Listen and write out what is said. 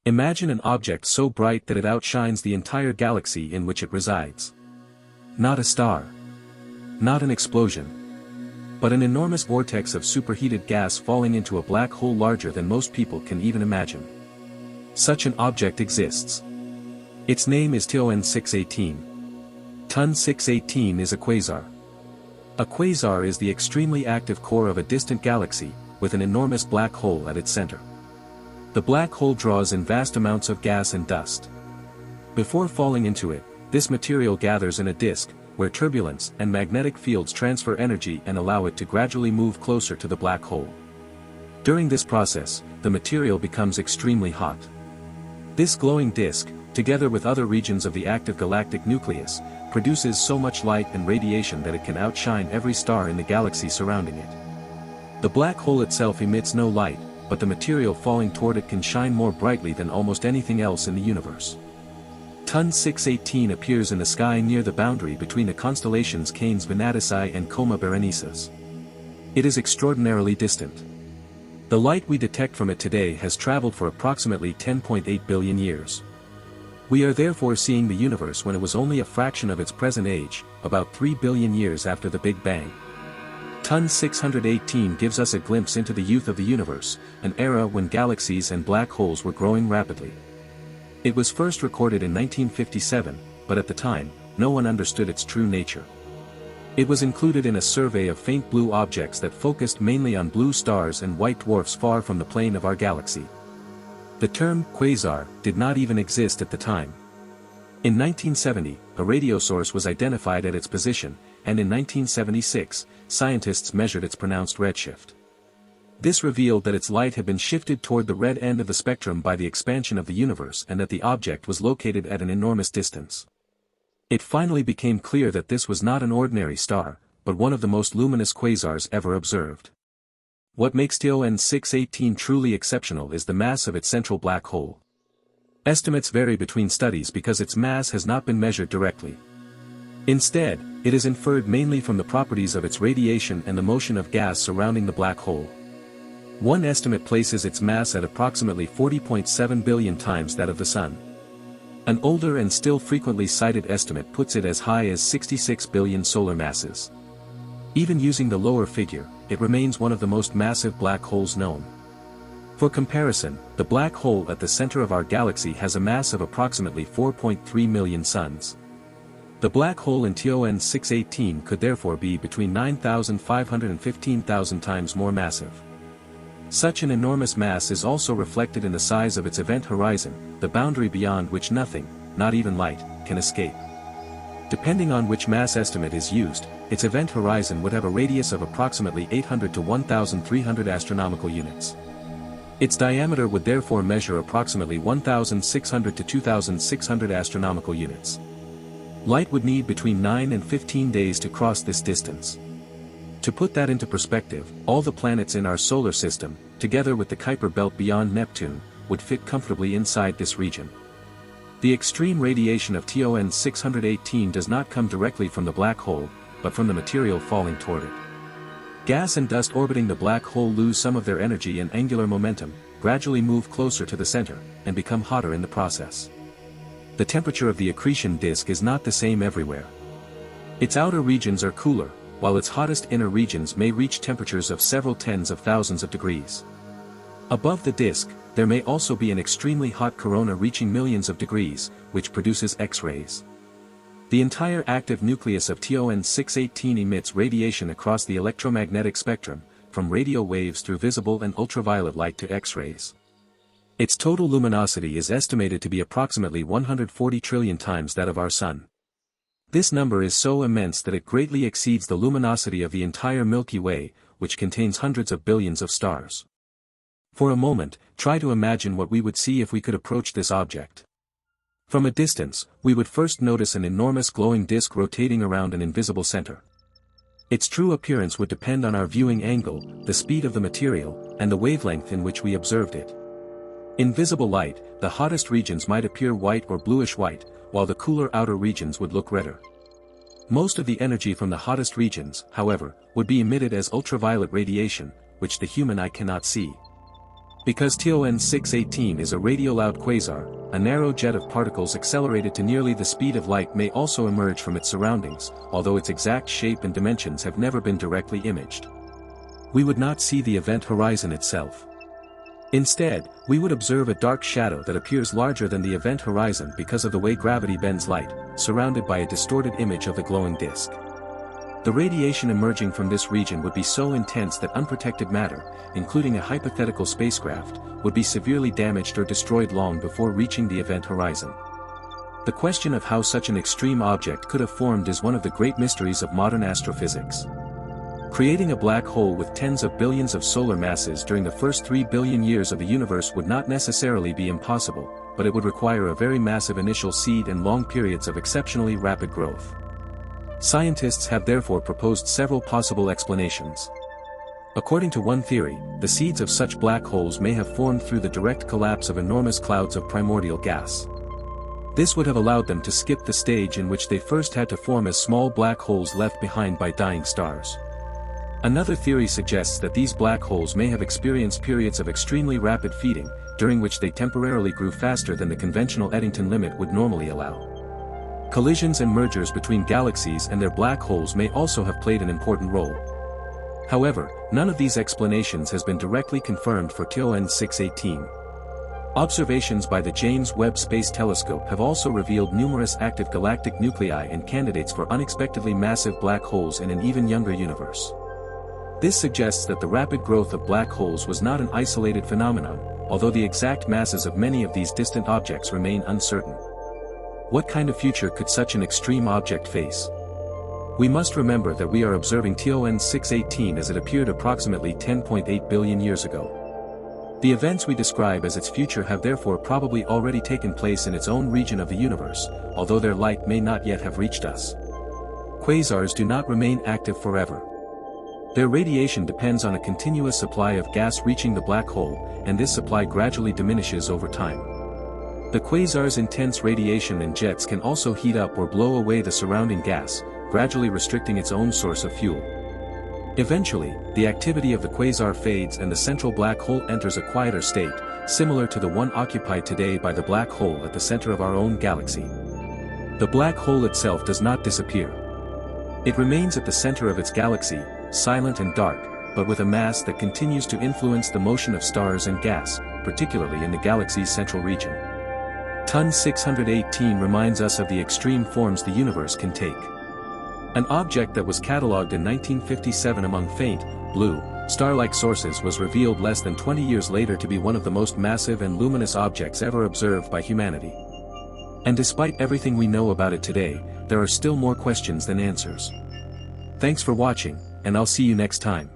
Imagine an object so bright that it outshines the entire galaxy in which it resides. Not a star. Not an explosion. But an enormous vortex of superheated gas falling into a black hole larger than most people can even imagine. Such an object exists. Its name is TON 618. TON 618 is a quasar. A quasar is the extremely active core of a distant galaxy, with an enormous black hole at its center. The black hole draws in vast amounts of gas and dust. Before falling into it, this material gathers in a disk, where turbulence and magnetic fields transfer energy and allow it to gradually move closer to the black hole. During this process, the material becomes extremely hot. This glowing disk, together with other regions of the active galactic nucleus, produces so much light and radiation that it can outshine every star in the galaxy surrounding it. The black hole itself emits no light, but the material falling toward it can shine more brightly than almost anything else in the universe. TON 618 appears in the sky near the boundary between the constellations Canes Venatici and Coma Berenices. It is extraordinarily distant. The light we detect from it today has traveled for approximately 10.8 billion years. We are therefore seeing the universe when it was only a fraction of its present age, about 3 billion years after the Big Bang. TON 618 gives us a glimpse into the youth of the universe, an era when galaxies and black holes were growing rapidly. It was first recorded in 1957, but at the time, no one understood its true nature. It was included in a survey of faint blue objects that focused mainly on blue stars and white dwarfs far from the plane of our galaxy. The term quasar did not even exist at the time. In 1970, a radio source was identified at its position, and in 1976, scientists measured its pronounced redshift. This revealed that its light had been shifted toward the red end of the spectrum by the expansion of the universe and that the object was located at an enormous distance. It finally became clear that this was not an ordinary star, but one of the most luminous quasars ever observed. What makes TON 618 truly exceptional is the mass of its central black hole. Estimates vary between studies because its mass has not been measured directly. Instead, it is inferred mainly from the properties of its radiation and the motion of gas surrounding the black hole. One estimate places its mass at approximately 40.7 billion times that of the Sun. An older and still frequently cited estimate puts it as high as 66 billion solar masses. Even using the lower figure, it remains one of the most massive black holes known. For comparison, the black hole at the center of our galaxy has a mass of approximately 4.3 million suns. The black hole in TON 618 could therefore be between 9,500 and 15,000 times more massive. Such an enormous mass is also reflected in the size of its event horizon, the boundary beyond which nothing, not even light, can escape. Depending on which mass estimate is used, its event horizon would have a radius of approximately 800 to 1,300 astronomical units. Its diameter would therefore measure approximately 1,600 to 2,600 astronomical units. Light would need between 9 and 15 days to cross this distance. To put that into perspective, all the planets in our solar system, together with the Kuiper belt beyond Neptune, would fit comfortably inside this region. The extreme radiation of TON 618 does not come directly from the black hole, but from the material falling toward it. Gas and dust orbiting the black hole lose some of their energy and angular momentum, gradually move closer to the center, and become hotter in the process. The temperature of the accretion disk is not the same everywhere. Its outer regions are cooler, while its hottest inner regions may reach temperatures of several tens of thousands of degrees. Above the disk, there may also be an extremely hot corona reaching millions of degrees, which produces X-rays. The entire active nucleus of TON 618 emits radiation across the electromagnetic spectrum, from radio waves through visible and ultraviolet light to X-rays. Its total luminosity is estimated to be approximately 140 trillion times that of our Sun. This number is so immense that it greatly exceeds the luminosity of the entire Milky Way, which contains hundreds of billions of stars. For a moment, try to imagine what we would see if we could approach this object. From a distance, we would first notice an enormous glowing disk rotating around an invisible center. Its true appearance would depend on our viewing angle, the speed of the material, and the wavelength in which we observed it. In visible light, the hottest regions might appear white or bluish-white, while the cooler outer regions would look redder. Most of the energy from the hottest regions, however, would be emitted as ultraviolet radiation, which the human eye cannot see. Because TON 618 is a radio-loud quasar, a narrow jet of particles accelerated to nearly the speed of light may also emerge from its surroundings, although its exact shape and dimensions have never been directly imaged. We would not see the event horizon itself. Instead, we would observe a dark shadow that appears larger than the event horizon because of the way gravity bends light, surrounded by a distorted image of the glowing disk. The radiation emerging from this region would be so intense that unprotected matter, including a hypothetical spacecraft, would be severely damaged or destroyed long before reaching the event horizon. The question of how such an extreme object could have formed is one of the great mysteries of modern astrophysics. Creating a black hole with tens of billions of solar masses during the first 3 billion years of the universe would not necessarily be impossible, but it would require a very massive initial seed and long periods of exceptionally rapid growth. Scientists have therefore proposed several possible explanations. According to one theory, the seeds of such black holes may have formed through the direct collapse of enormous clouds of primordial gas. This would have allowed them to skip the stage in which they first had to form as small black holes left behind by dying stars. Another theory suggests that these black holes may have experienced periods of extremely rapid feeding, during which they temporarily grew faster than the conventional Eddington limit would normally allow. Collisions and mergers between galaxies and their black holes may also have played an important role. However, none of these explanations has been directly confirmed for TON 618. Observations by the James Webb Space Telescope have also revealed numerous active galactic nuclei and candidates for unexpectedly massive black holes in an even younger universe. This suggests that the rapid growth of black holes was not an isolated phenomenon, although the exact masses of many of these distant objects remain uncertain. What kind of future could such an extreme object face? We must remember that we are observing TON 618 as it appeared approximately 10.8 billion years ago. The events we describe as its future have therefore probably already taken place in its own region of the universe, although their light may not yet have reached us. Quasars do not remain active forever. Their radiation depends on a continuous supply of gas reaching the black hole, and this supply gradually diminishes over time. The quasar's intense radiation and jets can also heat up or blow away the surrounding gas, gradually restricting its own source of fuel. Eventually, the activity of the quasar fades and the central black hole enters a quieter state, similar to the one occupied today by the black hole at the center of our own galaxy. The black hole itself does not disappear. It remains at the center of its galaxy, silent and dark, but with a mass that continues to influence the motion of stars and gas, particularly in the galaxy's central region. TON 618 reminds us of the extreme forms the universe can take. An object that was catalogued in 1957 among faint, blue, star-like sources was revealed less than 20 years later to be one of the most massive and luminous objects ever observed by humanity. And despite everything we know about it today, there are still more questions than answers. Thanks for watching, and I'll see you next time.